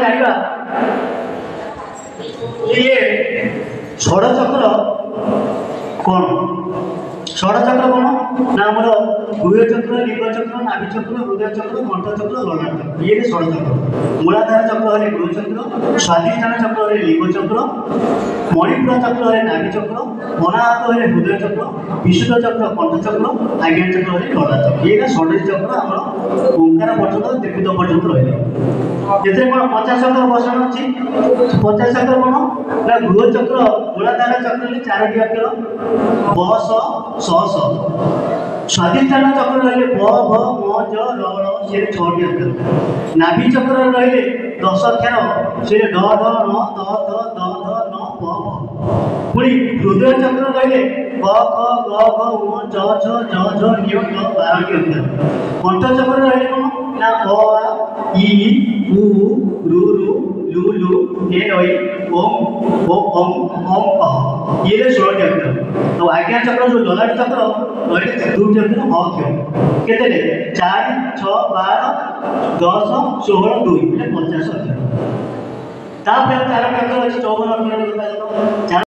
जानिबा ये षड़चक्र कौन षड़चक्र कौन ना आमर गृहचक्र लिंगचक्र नाभिचक्र हृदयचक्र कंठचक्र ललाट चक्र ये षड़चक्र मूलाधार चक्र है गृहचक्र स्वाधिष्ठान चक्र है लिंगचक्र मणिपुर चक्र है नाभिचक्र अनाहत है हृदयचक्र विशुद्ध चक्र कंठचक्र आज्ञा चक्र है ललाट चक्र ये षड चक्र आम ओंकार पर्यटन त्रिपुट पर्यटन रही ये कौन 50 चक्र बसन अच्छी 50 चक्र कौन ना गृहचक्र मूलाधार चक्र 4टी अक्षर ब स स स्वाधिष्ठान चक्र रही ब भ म ज र से 6टी अक्षर नाभि चक्र रही 10 अक्षर से ड ढ न द ध द ध न प भ पुणी हृदय चक्र रही क ख ग घ ङ च छ ज झ ञ ञ 12टी अक्षर कंठ चक्र रही कौन ना अ आ इ उ रु रु लु लु ए ऐ ओम ओ ओम ओम अह ये 16टी अक्षर तो आज्ञा चक्र जो ललाट चक्र रही 2टी अक्षर ह क्ष केते 4 6 12 10 16 2 50 अक्षर तापर 4टी अक्षर अछि 54 अक्षर